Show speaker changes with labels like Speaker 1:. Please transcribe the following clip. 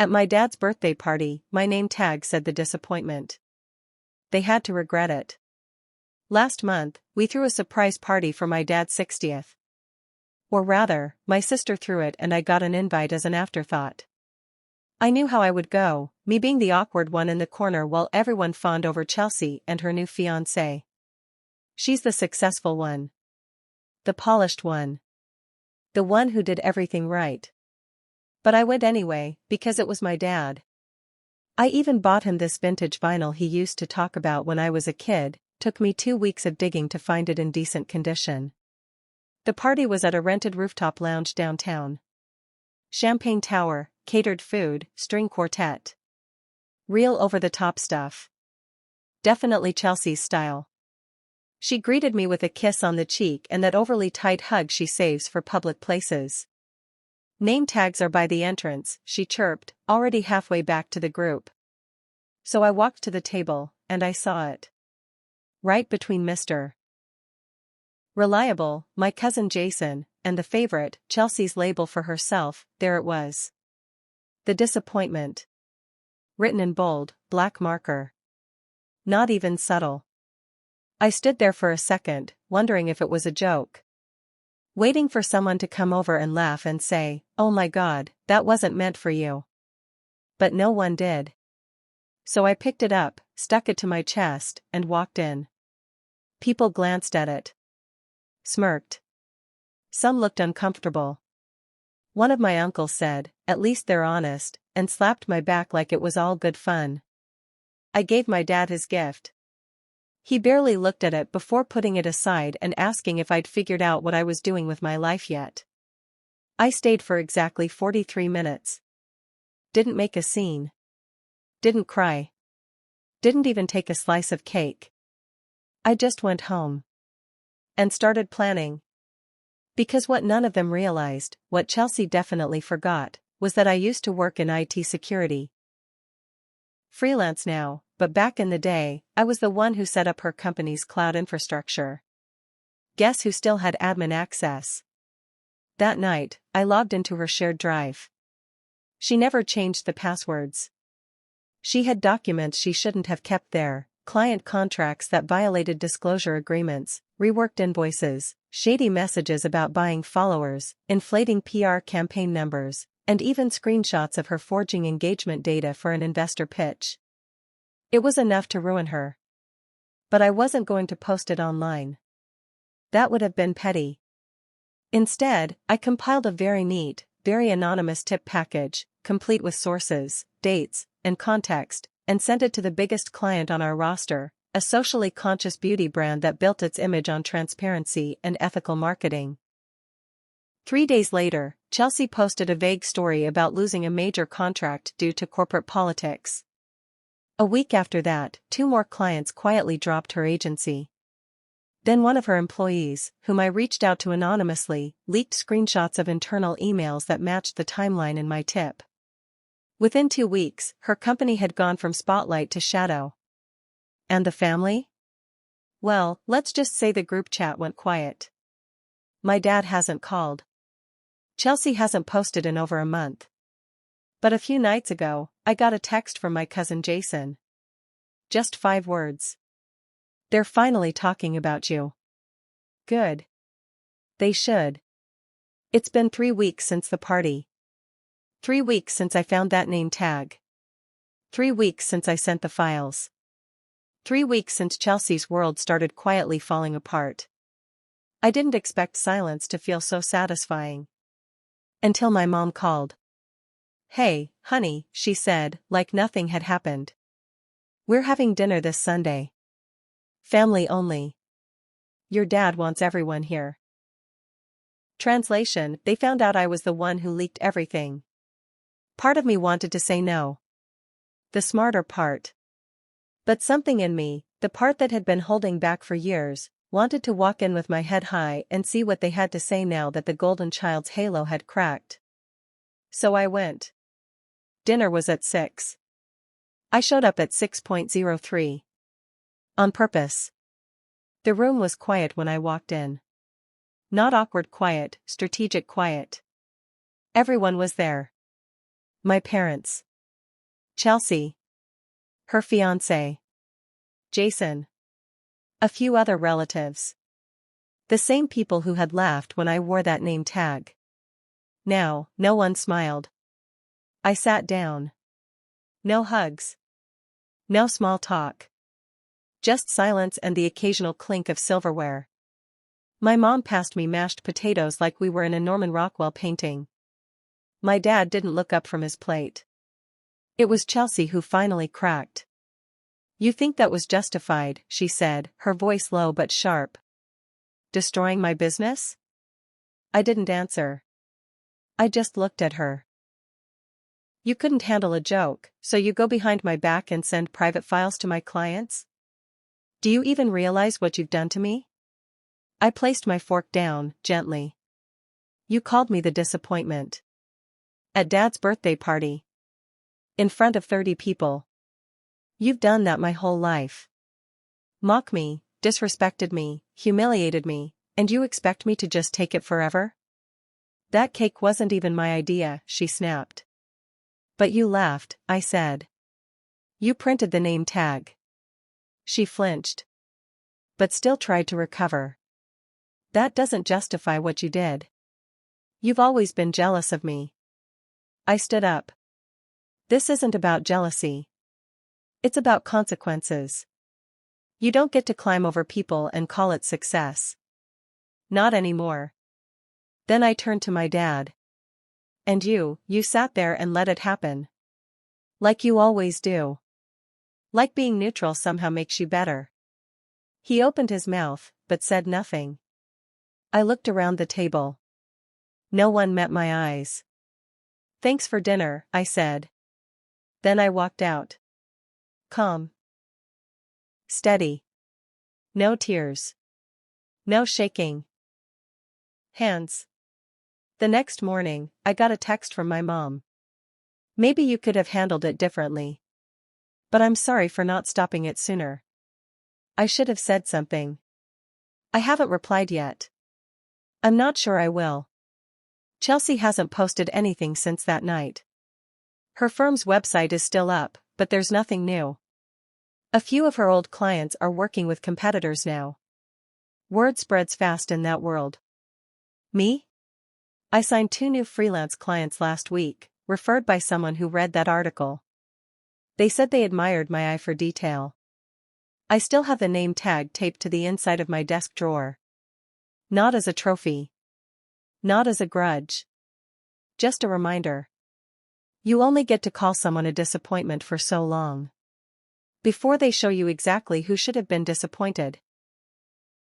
Speaker 1: At my dad's birthday party, my name tag said the disappointment. They had to regret it. Last month, we threw a surprise party for my dad's 60th. Or rather, my sister threw it and I got an invite as an afterthought. I knew how I would go, me being the awkward one in the corner while everyone fawned over Chelsea and her new fiancé. She's the successful one. The polished one. The one who did everything right. But I went anyway, because it was my dad. I even bought him this vintage vinyl he used to talk about when I was a kid. Took me 2 weeks of digging to find it in decent condition. The party was at a rented rooftop lounge downtown. Champagne tower, catered food, string quartet. Real over-the-top stuff. Definitely Chelsea's style. She greeted me with a kiss on the cheek and that overly tight hug she saves for public places. Name tags are by the entrance, she chirped, already halfway back to the group. So I walked to the table, and I saw it. Right between Mr. Reliable, my cousin Jason, and the favorite, Chelsea's label for herself, there it was. The disappointment. Written in bold, black marker. Not even subtle. I stood there for a second, wondering if it was a joke. Waiting for someone to come over and laugh and say, "Oh my God, that wasn't meant for you." But no one did. So I picked it up, stuck it to my chest, and walked in. People glanced at it. Smirked. Some looked uncomfortable. One of my uncles said, "At least they're honest," and slapped my back like it was all good fun. I gave my dad his gift. He barely looked at it before putting it aside and asking if I'd figured out what I was doing with my life yet. I stayed for exactly 43 minutes. Didn't make a scene. Didn't cry. Didn't even take a slice of cake. I just went home. And started planning. Because what none of them realized, what Chelsea definitely forgot, was that I used to work in IT security. Freelance now, but back in the day, I was the one who set up her company's cloud infrastructure. Guess who still had admin access? That night, I logged into her shared drive. She never changed the passwords. She had documents she shouldn't have kept there. Client contracts that violated disclosure agreements, reworked invoices, shady messages about buying followers, inflating PR campaign numbers, and even screenshots of her forging engagement data for an investor pitch. It was enough to ruin her. But I wasn't going to post it online. That would have been petty. Instead, I compiled a very neat, very anonymous tip package, complete with sources, dates, and context, and sent it to the biggest client on our roster, a socially conscious beauty brand that built its image on transparency and ethical marketing. 3 days later, Chelsea posted a vague story about losing a major contract due to corporate politics. A week after that, 2 more clients quietly dropped her agency. Then one of her employees, whom I reached out to anonymously, leaked screenshots of internal emails that matched the timeline in my tip. Within 2 weeks, her company had gone from spotlight to shadow. And the family? Well, let's just say the group chat went quiet. My dad hasn't called. Chelsea hasn't posted in over a month. But a few nights ago, I got a text from my cousin Jason. Just 5 words. "They're finally talking about you." Good. They should. It's been 3 weeks since the party. 3 weeks since I found that name tag. 3 weeks since I sent the files. 3 weeks since Chelsea's world started quietly falling apart. I didn't expect silence to feel so satisfying. Until my mom called. "Hey, honey," she said, like nothing had happened. "We're having dinner this Sunday. Family only. Your dad wants everyone here." Translation: they found out I was the one who leaked everything. Part of me wanted to say no. The smarter part. But something in me, the part that had been holding back for years, wanted to walk in with my head high and see what they had to say now that the golden child's halo had cracked. So I went. Dinner was at 6. I showed up at 6:03. On purpose. The room was quiet when I walked in. Not awkward quiet, strategic quiet. Everyone was there. My parents. Chelsea. Her fiancé. Jason. A few other relatives. The same people who had laughed when I wore that name tag. Now, no one smiled. I sat down. No hugs. No small talk. Just silence and the occasional clink of silverware. My mom passed me mashed potatoes like we were in a Norman Rockwell painting. My dad didn't look up from his plate. It was Chelsea who finally cracked. "You think that was justified," she said, her voice low but sharp. "Destroying my business?" I didn't answer. I just looked at her. "You couldn't handle a joke, so you go behind my back and send private files to my clients? Do you even realize what you've done to me?" I placed my fork down, gently. "You called me the disappointment. At Dad's birthday party. In front of 30 people. You've done that my whole life. Mock me, disrespected me, humiliated me, and you expect me to just take it forever?" "That cake wasn't even my idea," she snapped. "But you laughed," I said. "You printed the name tag." She flinched. But still tried to recover. "That doesn't justify what you did. You've always been jealous of me." I stood up. "This isn't about jealousy. It's about consequences. You don't get to climb over people and call it success. Not anymore." Then I turned to my dad. "And you sat there and let it happen. Like you always do. Like being neutral somehow makes you better." He opened his mouth, but said nothing. I looked around the table. No one met my eyes. "Thanks for dinner," I said. Then I walked out. Calm. Steady. No tears. No shaking hands. The next morning, I got a text from my mom. "Maybe you could have handled it differently. But I'm sorry for not stopping it sooner. I should have said something. I haven't replied yet. I'm not sure I will." Chelsea hasn't posted anything since that night. Her firm's website is still up, but there's nothing new. A few of her old clients are working with competitors now. Word spreads fast in that world. Me? I signed 2 new freelance clients last week, referred by someone who read that article. They said they admired my eye for detail. I still have the name tag taped to the inside of my desk drawer. Not as a trophy. Not as a grudge. Just a reminder. You only get to call someone a disappointment for so long. Before they show you exactly who should have been disappointed.